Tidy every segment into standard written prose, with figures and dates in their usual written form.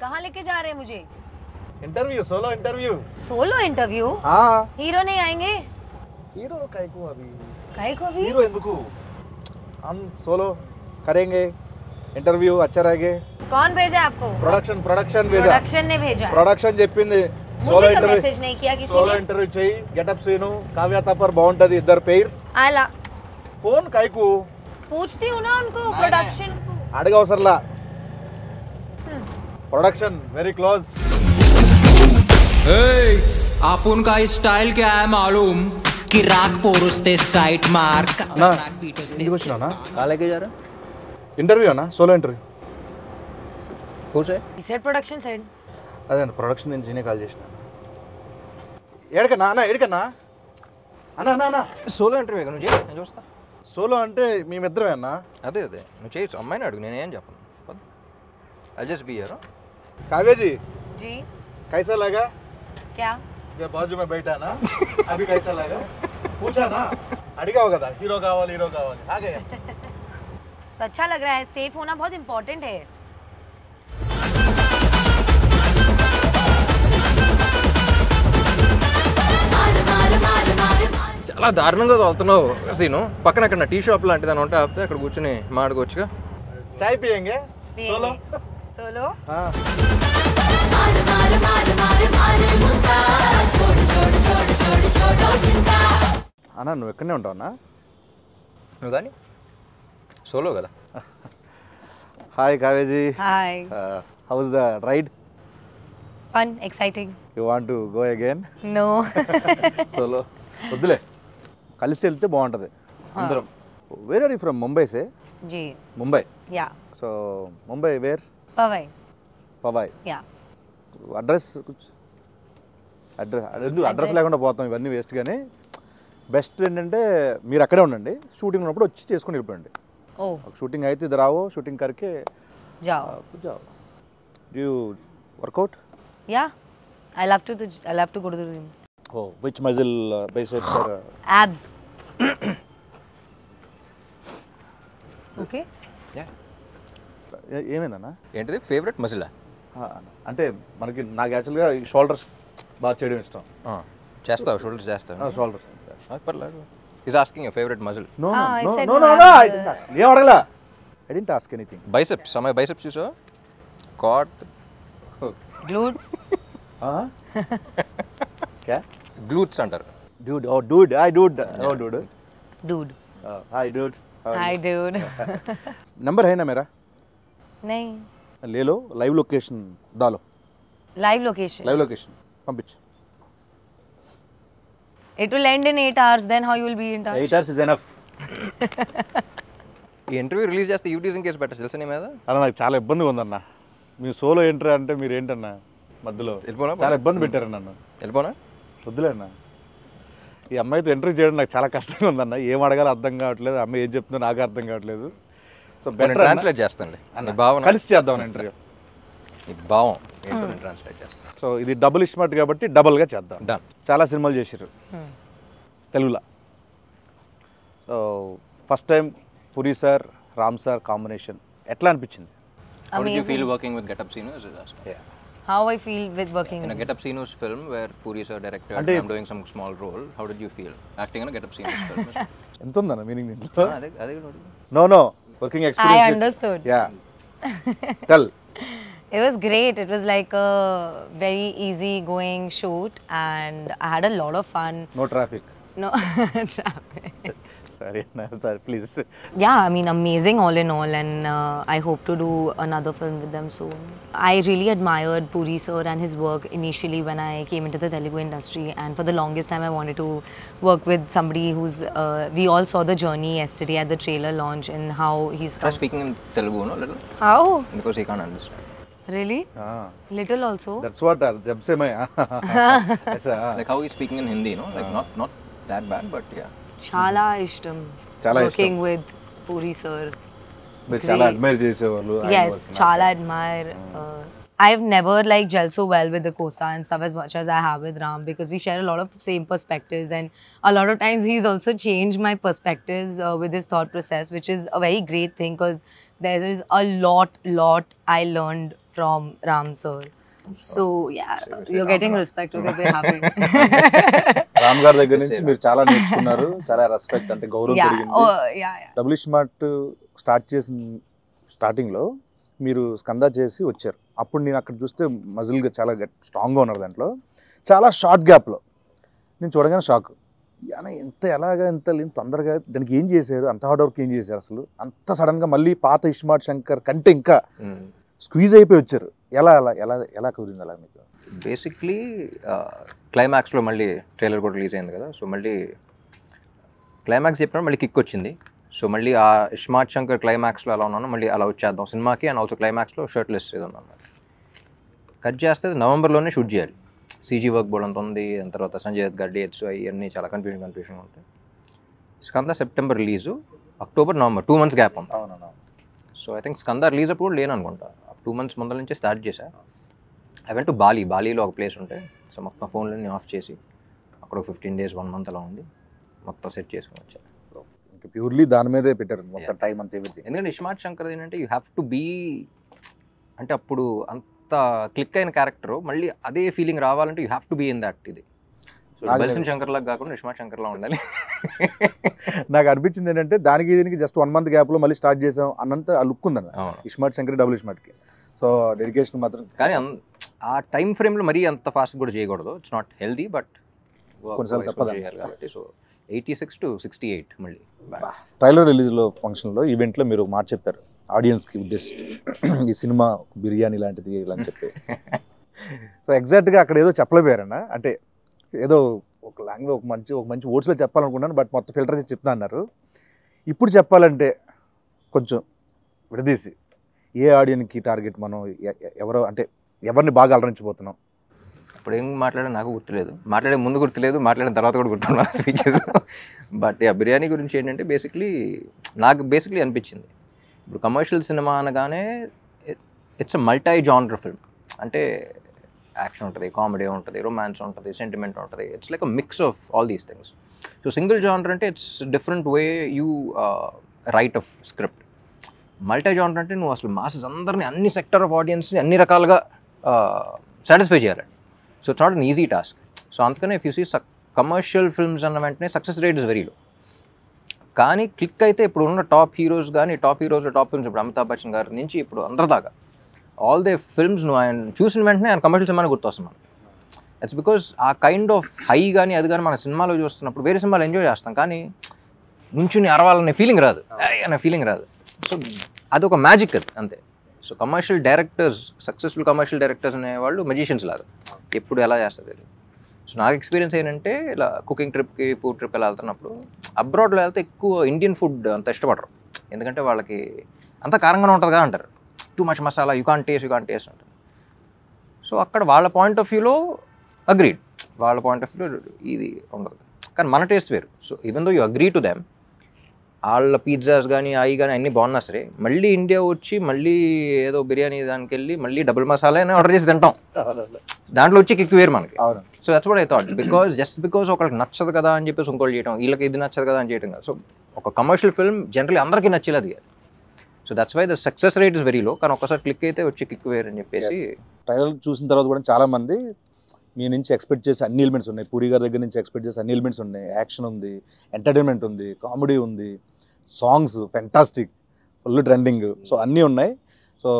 कहाँ लेके जा रहे हैं मुझे? Interview, solo interview. Solo interview? हाँ। हीरो नहीं आएंगे? हीरो काहे को अभी? काहे को अभी? हीरो ఎందుకు? हम सोलो करेंगे इंटरव्यू अच्छा रहेगा। कौन भेजा आपको? प्रोडक्शन भेजा। प्रोडक्शन ने भेजा। प्रोडक्शन చెప్పింది मुझे तो मैसेज नहीं किया किसी सोलो ने। इंटरव्यू చేయి, గెటప్ సీను, కావ్య తపర్ బాగుంటది ఇద్దరు పేర్। आला। फोन కాయకు? पूछती हूँ ना उनको प्रोडक्शन को। అడగవసరలా। Production very close. आपण का स्टाइल क्या है मालूम कि राग पोरुस्ते साइट मार्क ना ఇంటికి వచ్చినానా? कहाँ लेके जा रहा? ఇంటర్వ్యూ అన్నా, సోలో ఇంటర్వ్యూ। कौन से? He said production side. అదే ప్రొడక్షన్ నుంచి నేనే కాల్ చేసిన। ఏడకన్నా అన్న, ఏడకన్నా అన్న అన్న అన్న సోలో ఇంటర్వ్యూ నువ్వు చేయి, నేను చూస్తా। సోలో అంటే మేమిద్దరమే అన్న। అదే నువ్వు చేయొచ్చు, అమ్మాయిని అడుగు, నేనేం చెప్పను। I just be here. Kavya ji ji कैसा लगा? क्या? जब बाजू में बैठा ना अभी कैसा लगा? पूछा ना, అడిగావు కదా హీరో కావాలి హీరో కావాలి, आ गया। तो अच्छा लग रहा है। सेफ होना बहुत इम्पोर्टेंट है। చాలా దారుణంగా తోలుతున్నావు సీను। పక్కన అక్కడ టీ షాప్ లాంటిది అని ఉంటే ఆపితే అక్కడ కూర్చొని మాట్లాడుకోవచ్చుగా। चाय पियेंगे सोलो? सोलो? हाँ। అన్న నువ్వు ఎక్కడనే ఉంటావు అన్న? నువ్వు కానీ సోలో కదా। Hi Kavya ji. Hi. How was the ride? Fun, exciting. You want to go again? No. Solo వద్దులే, కలిసి వెళ్తే బాగుంటుంది అందరం। Where are you from? Mumbai సే? जी। Mumbai. Yeah. So Mumbai where? Powai. Powai. Yeah. Address address లేకుండా పోతాం, ఇవన్నీ వేస్ట్। కానీ బెస్ట్ ఏంటంటే మీరు అక్కడే ఉండండి, షూటింగ్ ఉన్నప్పుడు వచ్చి చేసుకుని వెళ్ళిపోండి। ओ షూటింగ్ అయితే ఇద్దరు రావో, షూటింగ్ కరికే जाओ। जाओ। Do you workout? Yeah I love to go to the gym. Oh, which muscle biceps or abs? Okay. ఏమైందన్నా? ఏంటిది ఫేవరెట్ మజిలా? అంటే మనకి నాకు యాక్చువల్గా షోల్డర్స్ బాగా చేయడం ఇష్టం। చేస్తావు? షోల్డర్స్ చేస్తావు? షోల్డర్స్ పర్లేదు। Is asking your favourite muscle? No I no said no no, no no, I'm ఏం అడగలా, I didn't ask anything. Biceps, అమ్మాయి బైసెప్స్ చూసావా? Got glutes? क्या? గ్లూట్స్ అంటారు। Dude, oh dude, hi dude, oh dude, dude. hi dude, hi dude. Number है ना मेरा? नहीं। ले लो, लाइव लोकेशन डालो। Live location? लाइव लोकेशन पंपिंच। It will end in 8 hours, then how you will be in touch? 8 hours is enough. ఈ interview release చేస్తే యూటీజింగ్ కేసు పెట్టచ్చు తెలుసా నీ మీద? అన్న నాకు చాలా ఇబ్బందిగా ఉందన్న, మీ సోలో ఎంట్రీ అంటే మీరు ఏంటన్నా మధ్యలో వెళ్ళిపోనా? చాలా ఇబ్బంది పెట్టారు నన్ను। వెళ్ళిపోనా? వద్దులే అన్న, ఈ అమ్మాయితో ఎంట్రీ చేయడం నాకు చాలా కష్టంగా ఉందన్న, ఏం అడగాలో అర్థం కావట్లేదు, అమ్మాయి ఏం చెప్తుందో నాకు అర్థం కావట్లేదు। సో బెటర్ ట్రాన్స్లేట్ చేస్తాను నీ భావన, కలిసి చేద్దాం ఇంటర్వ్యూ। నీ భావం ఏంటో నేను ట్రాన్స్లేట్ చేస్తాను। సో ఇది డబుల్ ఇస్మార్ట్ కాబట్టి డబుల్గా చేద్దాం। డన్। చాలా సినిమాలు చేశారు తెలుగులో। So first time puri sir Ram sir combination ఎట్లా అనిపించింది? How did you feel working with Get Up Sinus? How I feel with working in a Get Up Sinus film where Puri sir directed and I'm doing some small role. How did you feel acting in a Get Up Sinus film? ఎంత ఉందన్న meaning దీంట్లో? అదే no no working experience. I understood. Yeah. Tell. It was great. It was like a very easy going shoot and I had a lot of fun. No traffic. No traffic. Sorry, no, sorry, please. Yeah, I mean, amazing all in all, and I hope to do another film with them soon. I really admired Puri sir and his work initially when I came into the Telugu industry, and for the longest time I wanted to work with somebody who's, we all saw the journey yesterday at the trailer launch and how he's Try speaking in Telugu, no, little? How? Because he can't understand. Really? Little also? That's what, jab se main, like how he's speaking in Hindi, no? Like not that bad, but yeah. Chala ishtam. Chala working with Puri sir. మీరు చాలా admire చేసేవాళ్ళు. Yes, chala admire. I've never like gelled so well with the Costa and stuff as much as I have with Ram, because we share a lot of same perspectives, and a lot of times he's also changed my perspectives with his thought process, which is a very great thing, because there is a lot I learned from Ram sir. So yeah, you're getting respect. Okay, we're happy. Ram గారి దగ్గర నుంచి మీరు చాలా నేర్చుకున్నారు, చాలా respect, అంటే గౌరవం పెరిగింది. డబుల్ స్మార్ట్ స్టార్ట్ చేసిన స్టార్టింగ్లో మీరు స్కందా చేసి వచ్చారు. అప్పుడు నేను అక్కడ చూస్తే మజిల్గా చాలా స్ట్రాంగ్గా ఉన్నారు. దాంట్లో చాలా షార్ట్ గ్యాప్లో నేను చూడగానే షాక్. ఎంత ఎలాగా ఎంత తొందరగా దానికి ఏం చేశారు, అంత హార్డ్ వర్క్ ఏం చేశారు, అసలు అంత సడన్గా మళ్ళీ పాత ఇస్మార్ట్ శంకర్ కంటే ఇంకా స్క్వీజ్ అయిపోయి వచ్చారు. ఎలా ఎలా ఎలా ఎలా కుదిరింది అలా మీకు? బేసిక్లీ క్లైమాక్స్లో మళ్ళీ ట్రైలర్ కూడా రిలీజ్ అయింది కదా, సో మళ్ళీ క్లైమాక్స్ చెప్పినప్పుడు మళ్ళీ కిక్ వచ్చింది. సో మళ్ళీ ఆ ఇస్మార్ట్ శంకర్ క్లైమాక్స్లో ఎలా ఉన్నానో మళ్ళీ అలా వచ్చేద్దాం సినిమాకి. అండ్ ఆల్సో క్లైమాక్స్లో షర్ట్లెస్ ఏదో ఉన్నాను. కట్ చేస్తే నవంబర్లోనే షూట్ చేయాలి. సీజీ వర్క్ బోర్డ్ అంత ఉంది, దాని తర్వాత సంజయ్ దత్ గారి డేట్స్ అవన్నీ చాలా కన్ఫ్యూషన్ ఉంటాయి. Skanda September release, October November 2 months gap ఉంది. So I think Skanda release అప్పుడు లేను అనుకుంటా. 2 months ముందర నుంచే స్టార్ట్ చేశా. ఐ వెంట్ టు బాలీలో ఒక ప్లేస్ ఉంటే, సో మొత్తం ఫోన్లన్నీ ఆఫ్ చేసి అక్కడ 15 days 1 month అలా ఉండి మొత్తం సెట్ చేసుకుని వచ్చా. ఇంకా ప్యూర్లీ దాని మీదే పెట్టారు మొత్తం టైం అంతా. ఎందుకంటే ఇస్మార్ట్ శంకర్ ఏంటంటే యూ హ్యావ్ టు బీ, అంటే అప్పుడు అంత క్లిక్ అయిన క్యారెక్టర్ మళ్ళీ అదే ఫీలింగ్ రావాలంటే you have to be in that. ఇది బల్సన్ శంకర్ లాగా కాకుండా ఇస్మార్ట్ శంకర్ లా ఉండాలి. నాకు అనిపించింది ఏంటంటే దానికి దీనికి జస్ట్ 1 month గ్యాప్లో మళ్ళీ స్టార్ట్ చేసాం అన్నంత ఆ లుక్ ఉందన్న ఇస్మార్ట్ శంకర్ డబుల్ ఇస్మార్ట్కి. సో డెడికేషన్ మాత్రం, కానీ ఆ టైం ఫ్రేమ్లో మరీ అంత ఫాస్ట్ కూడా చేయకూడదు. ఇట్స్ నాట్ హెల్దీ, బట్ కొన్నిసార్లు తప్పదు చేయాలి కాబట్టి. సో 86 to 68 మళ్ళీ ట్రైలర్ రిలీజ్లో ఫంక్షన్లో ఈవెంట్లో మీరు మాట చెప్పారు ఆడియన్స్కి ఉద్దేశిస్తూ, ఈ సినిమా బిర్యానీ లాంటిది ఇలా అని చెప్పి. సో ఎగ్జాక్ట్గా అక్కడ ఏదో చెప్పలేపోయారన్న, అంటే ఏదో ఒక లాంగ్వేజ్ ఒక మంచి వర్డ్స్లో చెప్పాలనుకున్నాను, బట్ మొత్తం ఫిల్టర్ చేసి చెప్తా అన్నారు. ఇప్పుడు చెప్పాలంటే కొంచెం విడదీసి ఏ ఆడియన్కి టార్గెట్, మనం ఎవరో అంటే ఎవరిని బాగా అలరించిపోతున్నాం? ఇప్పుడు ఏం మాట్లాడే నాకు గుర్తులేదు, మాట్లాడే ముందు గుర్తులేదు, మాట్లాడిన తర్వాత కూడా గుర్తున్నాను స్పీచెస్. బట్ బిర్యానీ గురించి ఏంటంటే నాకు అనిపించింది, ఇప్పుడు కమర్షియల్ సినిమా అనగానే it's a multi genre film. అంటే యాక్షన్ ఉంటుంది, కామెడీ ఉంటుంది, రొమాన్స్ ఉంటుంది, సెంటిమెంట్ ఉంటుంది. It's like a mix of all these things. So single genre అంటే it's different way you write of script. Multi genre అంటే నువ్వు అసలు మాసెస్ అందరినీ, అన్ని సెక్టర్ ఆఫ్ ఆడియన్స్ని అన్ని రకాలుగా సాటిస్ఫై చేయాలి. So it's not an easy task. So అందుకనే if you see commercial films అన్న వెంటనే success rate is very low. కానీ క్లిక్ అయితే ఇప్పుడు ఉన్న టాప్ హీరోస్ టాప్ ఫిల్మ్స్, ఇప్పుడు అమితాబ్ బచ్చన్ గారి నుంచి ఇప్పుడు అందరి దాకా ఆల్ దే ఫిల్మ్స్ నువ్వు ఆయన చూసిన వెంటనే ఆయన కమర్షియల్ సినిమాని గుర్తొస్తున్నాను. ఇట్స్ బికాస్ ఆ కైండ్ ఆఫ్ హై కానీ అది కానీ మన సినిమాలో చూస్తున్నప్పుడు వేరే సినిమాలు ఎంజాయ్ చేస్తాం, కానీ నుంచుని అరవాలనే ఫీలింగ్ రాదు, అనే ఫీలింగ్ రాదు. సో అదొక మ్యాజిక్ అది అంతే. So commercial directors, successful commercial directors అనేవాళ్ళు మెజిషియన్స్ లాగా, ఎప్పుడు ఎలా చేస్తుంది. సో నాకు ఎక్స్పీరియన్స్ ఏంటంటే ఇలా కుకింగ్ ట్రిప్కి, ఫుడ్ ట్రిప్ ఎలా వెళ్తున్నప్పుడు, అబ్రాడ్లో వెళ్తే ఎక్కువ ఇండియన్ ఫుడ్ అంత ఇష్టపడరు, ఎందుకంటే వాళ్ళకి అంత కారంగానే ఉంటుందిగా అంటారు, too much masala, you can't taste అంటారు. సో అక్కడ వాళ్ళ పాయింట్ ఆఫ్ వ్యూలో అగ్రీడ్, వాళ్ళ పాయింట్ ఆఫ్ వ్యూలో ఇది ఉండదు, కానీ మన టేస్ట్ వేరు. So even though you agree to them, వాళ్ళ పిజ్జాస్ కానీ అవి కానీ అన్నీ బాగున్నా సరే, మళ్ళీ ఇండియా వచ్చి మళ్ళీ ఏదో బిర్యానీ దానికి వెళ్ళి మళ్ళీ డబుల్ మసాలా అని ఆర్డర్ చేసి తింటాం, దాంట్లో వచ్చి కిక్ వేరు మనకి. So that's what I thought, because ఒకరికి నచ్చదు కదా అని చెప్పేసి ఇంకోటి చేయడం, వీళ్ళకి ఇది నచ్చదు కదా అని చేయడం కాదు. సో ఒక కమర్షియల్ ఫిల్మ్ జనరల్లీ అందరికీ నచ్చేది అది. So that's why the success rate is very low, కానీ ఒక్కసారి క్లిక్ అయితే వచ్చి కిక్ వేరు అని చెప్పేసి. ట్రైలర్ చూసిన తర్వాత కూడా చాలామంది మీ నుంచి ఎక్స్పెక్ట్ చేసే అన్ని ఎలిమెంట్స్ ఉన్నాయి, పూరి గారి దగ్గర నుంచి ఎక్స్పెక్ట్ చేసే అన్ని ఎలిమెంట్స్ ఉన్నాయి, యాక్షన్ ఉంది, ఎంటర్టైన్మెంట్ ఉంది, కామెడీ ఉంది, songs fantastic, full trending, so అన్నీ ఉన్నాయి. సో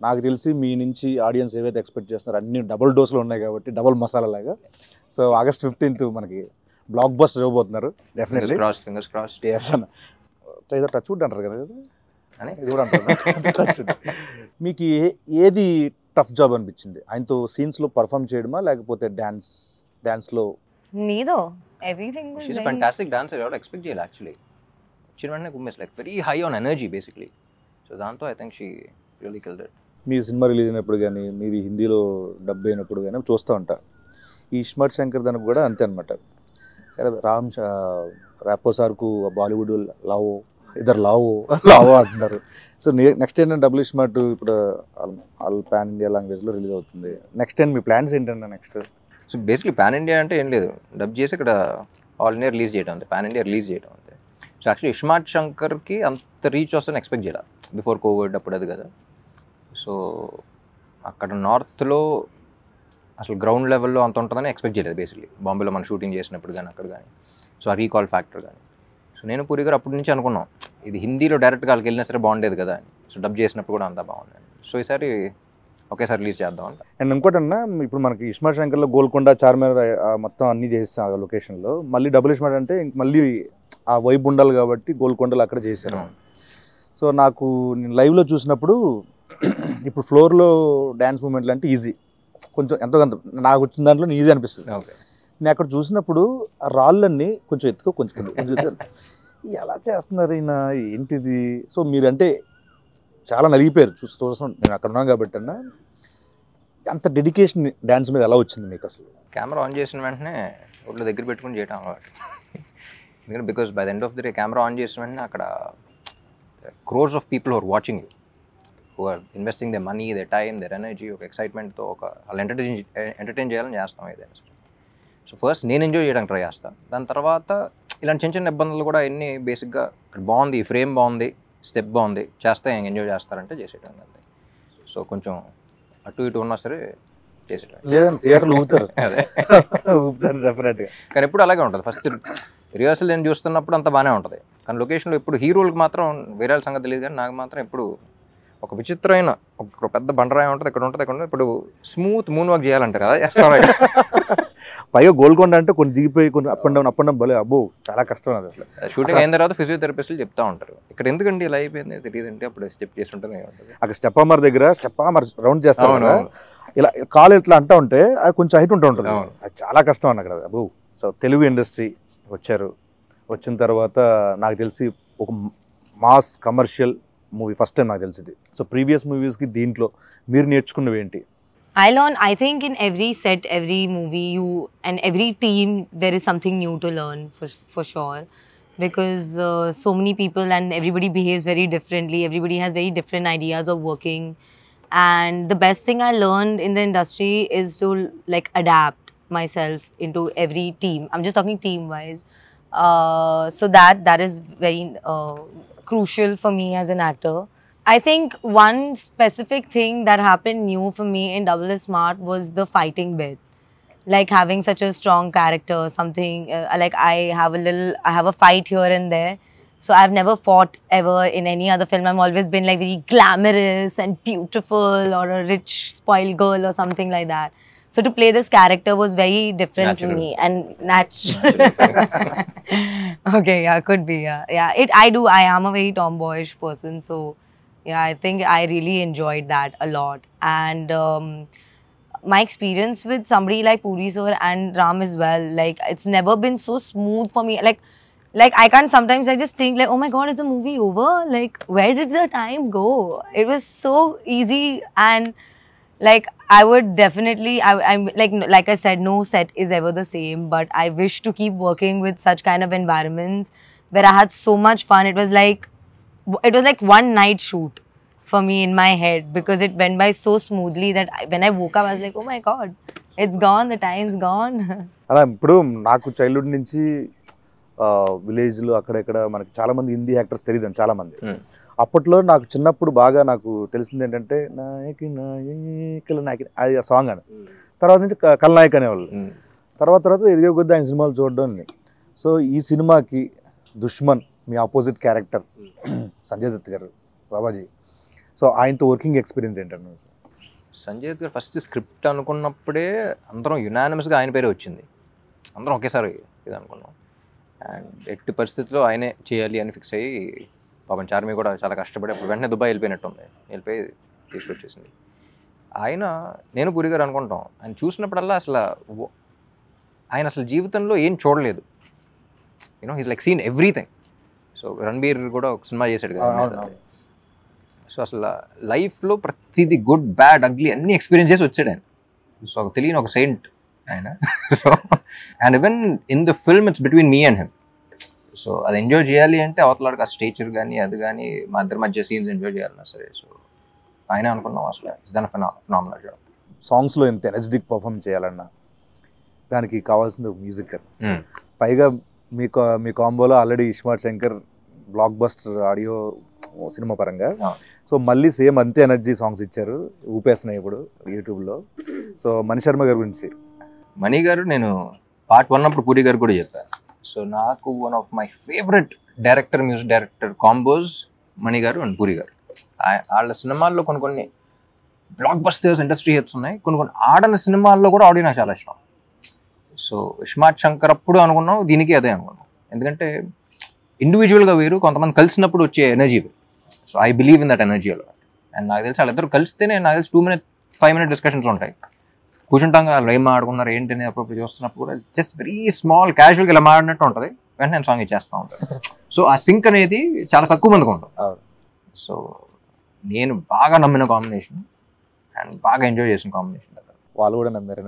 నాకు తెలిసి మీ నుంచి ఆడియన్స్ ఏవైతే ఎక్స్పెక్ట్ చేస్తున్నారో అన్ని డబుల్ డోస్లో ఉన్నాయి కాబట్టి, డబుల్ మసాలా లాగా. సో August 15th మనకి బ్లాక్ బస్టర్ ఇవ్వబోతున్నారు డెఫినెట్లీ. Fingers crossed. ఏదో టచ్ వుడ్ అంటారు కదా, ఇది కూడా అంటారు. మీకు ఏది టఫ్ జాబ్ అనిపించింది? ఆయనతో సీన్స్లో పర్ఫామ్ చేయడమా, లేకపోతే డాన్స్లో? Neither. Everything was She's a fantastic dancer. I would expect jail actually. She was like very high on energy basically. So దాంతో I think she really killed it. Me cinema release అయినప్పుడు కానీ, మీవి హిందీలో dub అయినప్పుడు కానీ చూస్తూ ఉంటా. ఈ ఇస్మార్ట్ శంకర్ దానికి కూడా అంతే అనమాట. సరే, రాపో సార్కు బాలీవుడ్ లవ్ ఇద్దరు లావో అంటున్నారు. సో నెక్స్ట్ ఏంటంటే డబుల్ స్మార్ట్ ఇప్పుడు ఆల్ పాన్ ఇండియా లాంగ్వేజ్లో రిలీజ్ అవుతుంది. నెక్స్ట్ ఏంటి మీ ప్లాన్స్ ఏంటంటే next? So basically pan India అంటే ఏం లేదు, డబ్ చేసి ఇక్కడ ఆల్ ఇండియా రిలీజ్ చేయడం అంతే, పాన్ ఇండియా రిలీజ్ చేయడం అంతే. సో యాక్చువల్లీ ఇస్మార్ట్ శంకర్కి అంత రీచ్ వస్తుందని ఎక్స్పెక్ట్ చేయాలి బిఫోర్ కోవిడ్ అప్పుడు అది కదా. సో అక్కడ నార్త్లో అసలు గ్రౌండ్ లెవెల్లో అంత ఉంటుందని ఎక్స్పెక్ట్ చేయలేదు బేసిక్లీ, బాంబేలో మనం షూటింగ్ చేసినప్పుడు కానీ అక్కడ కానీ. సో ఆ రీకాల్ ఫ్యాక్టర్ కానీ. సో నేను పూరి గారు అప్పటి నుంచి అనుకున్నాం ఇది హిందీలో డైరెక్ట్గా వాళ్ళకి వెళ్ళినా సరే బాగుండేది కదా అని. సో డబ్ చేసినప్పుడు కూడా అంతా బాగుంది. సో ఈసారి ఒకేసారి రిలీజ్ చేద్దాం అంట. అండ్ ఇంకోటన్నా ఇప్పుడు మనకి ఇస్మార్ట్ శంకర్లో గోల్కొండ, చార్మినార్ మొత్తం అన్నీ చేస్తాం ఆ లొకేషన్లో. మళ్ళీ డబుల్ ఇస్మార్ట్ అంటే మళ్ళీ ఆ వైబ్ ఉండాలి కాబట్టి గోల్కొండలు అక్కడ చేశారు. సో నాకు నేను లైవ్లో చూసినప్పుడు ఇప్పుడు ఫ్లోర్లో డ్యాన్స్ మూమెంట్లు అంటే ఈజీ, కొంచెం ఎంతో కొంత నాకు వచ్చిన దాంట్లో ఈజీ అనిపిస్తుంది. నేను అక్కడ చూసినప్పుడు ఆ రాళ్ళన్నీ కొంచెం ఎత్తుకో కొంచెం ఎలా చేస్తున్నారు ఈయన ఏంటిది. సో మీరంటే చాలా నలిగిపోయారు చూస్తాం, నేను అక్కడ ఉన్నాను కాబట్టి అన్న. అంత డెడికేషన్ డ్యాన్స్ మీద ఎలా వచ్చింది మీకు అసలు? కెమెరా ఆన్ చేసిన వెంటనే ఒళ్ళు దగ్గర పెట్టుకుని చేయటం అలవాటు. ఎందుకంటే because by the end of the day camera on చేసిన వెంటనే అక్కడ crores of people who are watching you, who are investing they money, they time, their energy, ఒక ఎక్సైట్మెంట్తో వాళ్ళు ఎంటర్టైన్ చేయాలని చేస్తాం ఏదైనా సరే. సో ఫస్ట్ నేను ఎంజాయ్ చేయడానికి ట్రై చేస్తాను. దాని తర్వాత ఇలాంటి చిన్న చిన్న ఇబ్బందులు కూడా ఎన్ని బేసిక్గా ఇక్కడ బాగుంది, ఫ్రేమ్ బాగుంది, స్టెప్ బాగుంది, చేస్తే ఎంజాయ్ చేస్తారంటే చేసేయడం అంతే. సో కొంచెం అటు ఇటు ఉన్నా సరే చేసేయడం. లేదంటే థియేటర్లు ఊపుతారు, అదే ఊపుతారు డెఫినెట్గా. కానీ ఎప్పుడు అలాగే ఉంటుంది. ఫస్ట్ రిహర్సల్ నేను చూస్తున్నప్పుడు అంత బాగానే ఉంటుంది, కానీ లొకేషన్లో ఎప్పుడు హీరోలకు మాత్రం వేరే సంగతి తెలియదు. కానీ నాకు మాత్రం ఎప్పుడు ఒక విచిత్రమైన ఒక పెద్ద బండరాయి ఉంటుంది, ఇక్కడ ఉంటుంది, ఇక్కడ ఇప్పుడు స్మూత్ మూన్ వాక్ చేయాలంటారు కదా, చేస్తాం. పైగా గోల్కొండ అంటే కొన్ని దిగిపోయి కొన్ని అప్ అండ్ డౌన్ భలే అబ్బో చాలా కష్టం అది. అసలు షూటింగ్ అయిన తర్వాత ఫిజియోథెరపిస్టులు చెప్తా ఉంటారు ఇక్కడ ఎందుకండి ఇలా అయిపోయింది తెలియదంటే అప్పుడు స్టెప్ చేస్తుంటే అక్కడ స్టెప్ అమర్ దగ్గర స్టెప్ అమర్ రౌండ్ చేస్తాం కదా, ఇలా కాలు ఇట్లా అంటా ఉంటే అది కొంచెం హైట్ ఉంటూ ఉంటుంది, అది చాలా కష్టం అన్న అక్కడ అబ్బో. సో తెలుగు ఇండస్ట్రీ వచ్చారు, వచ్చిన తర్వాత నాకు తెలిసి ఒక mass commercial movie first time నాకు తెలిసింది. సో ప్రీవియస్ మూవీస్కి దీంట్లో మీరు నేర్చుకున్నవి ఏంటి? I think in every set, every movie, and every team, there is something new to learn for sure. Because so many people and everybody behaves very differently. Everybody has very different ideas of working. And the best thing I learned in the industry is to like adapt myself into every team. I'm just talking team-wise. So that is very crucial for me as an actor. I think one specific thing that happened new for me in Double Smart was the fighting bit. Like having such a strong character, something like I have a fight here and there. So I've never fought ever in any other film. I've always been like very glamorous and beautiful or a rich spoiled girl or something like that. So to play this character was very different to me and natural. Okay, yeah, could be, yeah. I am a very tomboyish person, so yeah, I think I really enjoyed that a lot. And my experience with somebody like Puri sir and Ram as well, like it's never been so smooth for me. Like I can't sometimes I just think like, oh my god, is the movie over? Like where did the time go? It was so easy, and like I would definitely I'm like I said, no set is ever the same, but I wish to keep working with such kind of environments where I had so much fun. It was like one night shoot for me in my head, because it went by so smoothly that when I woke up I was like, oh my god, it's gone, the time's gone. అలా ఇప్పుడు నాకు childhood నుంచి విలేజ్లో అక్కడెక్కడ మనకి చాలా మంది Hindi actors తెలియదు చాలా మంది. అప్పట్లో నాకు చిన్నప్పుడు బాగా నాకు తెలిసింది ఏంటంటే నాయకి నాయకుల నాయకి అది ఆ సాంగ్ అని, తర్వాత నుంచి కల్నాయక్ అనేవాళ్ళు, తర్వాత ఎదిగే కొద్ది ఆయన సినిమాలు చూడడం. సో ఈ సినిమాకి దుష్మన్ మీ ఆపోజిట్ క్యారెక్టర్ సంజయ్ దత్ గారు బాబాజీ, సో ఆయనతో వర్కింగ్ ఎక్స్పీరియన్స్ ఏంటంటే? సంజయ్ దత్ గారు ఫస్ట్ స్క్రిప్ట్ అనుకున్నప్పుడే అందరం యునానిమస్గా ఆయన పేరే వచ్చింది, అందరం ఒకేసారి ఇది అనుకున్నాం. అండ్ ఎట్టి పరిస్థితుల్లో ఆయనే చేయాలి అని ఫిక్స్ అయ్యి పాపం చార్మి కూడా చాలా కష్టపడి అప్పుడు వెంటనే దుబాయ్ వెళ్ళిపోయి తీసుకొచ్చేసింది. నేను పూరి గారు అనుకుంటాం, ఆయన చూసినప్పుడల్లా ఆయన అసలు జీవితంలో ఏం చూడలేదు, he's like seen everything. So Ranbir కూడా ఒక సినిమా చేశాడు కదా, సో అసలు లైఫ్లో ప్రతిదీ గుడ్ బ్యాడ్ అగ్లీ అన్ని ఎక్స్పీరియన్స్ చేసి వచ్చాడు ఆయన. సో తెలియని ఒక సెయింట్ ఆయన. So and even in the film it's between me and him. So అది ఎంజాయ్ చేయాలి అంటే అవతలాడికి ఆ స్టేచర్ కానీ అది కానీ మా ఇద్దరి మధ్య సీన్స్ ఎంజాయ్ చేయాలన్నా సరే. సో ఆయన అనుకున్నాం అసలు ఇస్ దన్ ఫినామినల్ జాబ్. సాంగ్స్లో ఇంత ఎనర్జెటిక్ పర్ఫామ్ చేయాలన్నా దానికి కావాల్సిన మ్యూజిక్. పైగా మీ కాంబోలో already ismart Shankar blockbuster audio సినిమా పరంగా, సో మళ్ళీ సేమ్ అంతే ఎనర్జీ సాంగ్స్ ఇచ్చారు, ఊపేస్తున్నాయి ఇప్పుడు యూట్యూబ్లో. సో మణి శర్మ గారి గురించి. మణి గారు నేను పార్ట్ 1 అప్పుడు పూరి గారు కూడా చెప్పాను. సో నాకు one of my favourite director, music director combos Mani గారు అండ్ పూరి గారు. వాళ్ళ సినిమాల్లో కొన్ని బ్లాక్ బస్టర్స్ ఇండస్ట్రీ హిట్స్ ఉన్నాయి, కొన్ని ఆడని సినిమాల్లో కూడా ఆడియో నాకు చాలా ఇష్టం. సో ఇస్మార్ట్ శంకర్ అప్పుడు అనుకున్నాం, దీనికి అదే అనుకున్నాం. ఎందుకంటే ఇండివిజువల్గా వేరు, కొంతమంది కలిసినప్పుడు వచ్చే ఎనర్జీ వేరు. So I believe in that energy అలా. అండ్ నాకు తెలిసి వాళ్ళిద్దరు కలిస్తేనే నాకు తెలిసి 2-5 minute డిస్కషన్స్ ఉంటాయి. కూర్చుంటాం కదా, వాళ్ళు ఏం ఆడుకున్నారు ఏంటి అనేది అప్పుడు చూస్తున్నప్పుడు కూడా జస్ట్ వెరీ స్మాల్ క్యాజువల్గా ఇలా మాడినట్టు ఉంటుంది, వెంటనే నేను సాంగ్ ఇచ్చేస్తూ ఉంటాను. సో ఆ సింక్ అనేది చాలా తక్కువ మందికి ఉంటుంది. సో నేను బాగా నమ్మిన కాంబినేషన్ అండ్ బాగా ఎంజాయ్ చేసిన కాంబినేషన్. వాళ్ళు కూడా నమ్మారు.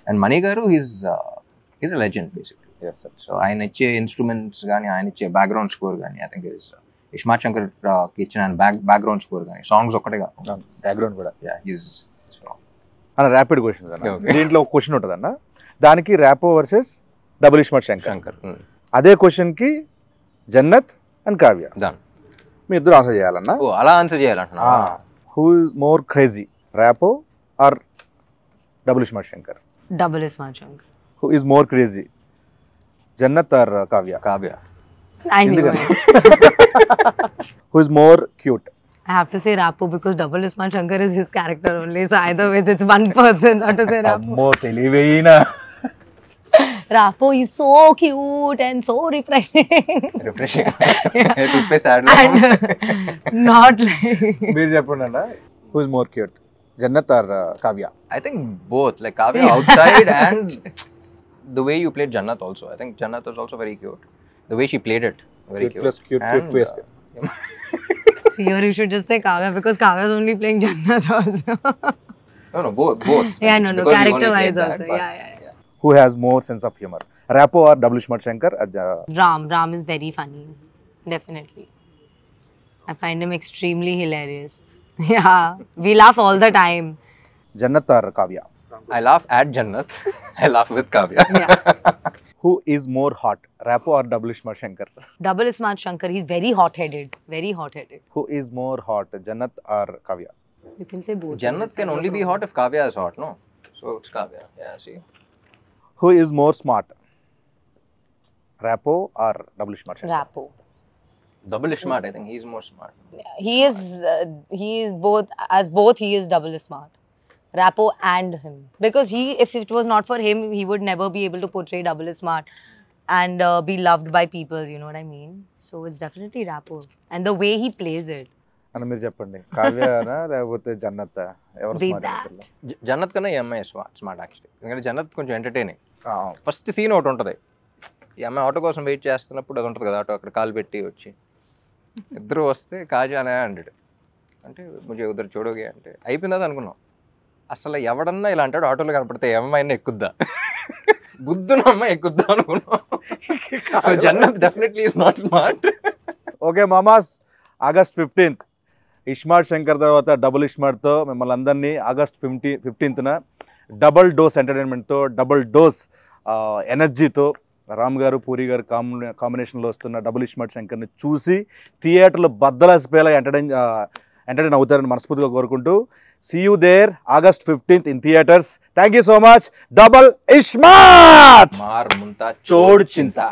అండ్ మణి గారు is a legend basically. So ఆయన ఇచ్చే ఇన్స్ట్రుమెంట్స్ కానీ, ఆయన ఇచ్చే బ్యాక్గ్రౌండ్ స్కోర్ కానీ, ఐ థింక్ ఇస్మార్ట్ శంకర్ ఇచ్చిన బ్యాక్గ్రౌండ్ స్కోర్ కానీ, సాంగ్స్ ఒక్కటే కాదు, బ్యాక్గ్రౌండ్ కూడా. అన్న ర్యాపిడ్ క్వశ్చన్ అన్న, దీంట్లో ఒక క్వశ్చన్ ఉంటుంది అన్న, దానికి ర్యాపో వర్సెస్ డబుల్ ఇస్మార్ట్ శంకర్. అదే క్వశ్చన్కి జన్నత్ అండ్ కావ్య, మీ ఇద్దరు ఆన్సర్ చేయాలన్నా. అలా ఆన్సర్ చేయాలంటున్నా. Who is more crazy, Rapo or double iSmart Shankar? Double Ismaart Shankar. Who is more crazy, Jannat or Kavya? Kavya. I knew it. Who is more cute? I have to say Rapo because Double Ismaart Shankar is his character only. So either way, it's one person. Not to say Rapo. Ammo teliveina. Rapo is so cute and so refreshing. Refreshing. And not like. Meer cheppundana. Who is more cute, Jannat or Kavya? I think both. Like Kavya outside and the way you played Jannat also. I think Jannat was also very cute. The way she played it, very cute. Plus cute, and, cute face. See, here you should just say Kavya because Kavya is only playing Jannat also. No, both. Yeah, no, character-wise also. Yeah. Who has more sense of humor, Rapo or Double Ismaart Shankar? Ram is very funny. Definitely. I find him extremely hilarious. Yeah, we laugh all the time. Jannat or Kavya? I laugh at Jannat. I laugh with Kavya. Yeah. Who is more hot, Rapo or Double Ismaart Shankar? Double Ismaart Shankar, he's very hot-headed. Very hot-headed. Who is more hot, Jannat or Kavya? You can say both. Jannat can only be hot if Kavya is hot, no? So it's Kavya. Yeah, see. Who is more smart, Rapo or Double Ismaart Shankar? Rapo. Double Ismaart, I think he's more smart. He is both. As both, he is Double Ismaart. Rapo and him. Because if it was not for him, he would never be able to portray Double Ismaart and be loved by people, you know what I mean? So it's definitely Rapo. And the way he plays it. అని మీరు చెప్పండి, కావ్యనా లేకపోతే జన్నత్? ఎవరు smart? Jannat కన్నా ఈ అమ్మాయి smart actually. ఎందుకంటే జన్నత్ కొంచెం ఎంటర్టైనింగ్. ఫస్ట్ సీన్ ఒకటి ఉంటుంది, ఈ అమ్మాయి ఆటో కోసం వెయిట్ చేస్తున్నప్పుడు అది ఉంటుంది కదా, ఆటో అక్కడ కాలు పెట్టి వచ్చి ఇద్దరు వస్తే కాజానే అంటాడు, అంటే కొంచెం ఉద్దరు చూడోగే అంటే అయిపోయిందా అనుకున్నాం. అసలు ఎవడన్నా ఇలా అంటాడు ఆటోలో కనపడితే అమ్మాయినా ఎక్కుద్దా, బుద్ధున అమ్మాయి ఎక్కుద్దా అనుకున్నాం. Jannat definitely is not smart. Okay మామాస్, ఆగస్ట్ 15th ఇస్మార్ట్ శంకర్ తర్వాత డబుల్ ఇస్మార్ట్తో మిమ్మల్ని అందరినీ ఆగస్ట్ 15th డబుల్ డోస్ ఎంటర్టైన్మెంట్తో, డబుల్ డోస్ ఎనర్జీతో రామ్ గారు పూరి గారు కాంబినేషన్లో వస్తున్న డబుల్ ఇస్మార్ట్ శంకర్ని చూసి థియేటర్లో బద్దలాసిపోయేలా ఎంటర్టైన్ అవుతారని మనస్ఫూర్తిగా కోరుకుంటూ, see you there August 15th in theaters. Thank you so much. Double Ismaart. మార్ ముంతా చోడ్ చింతా.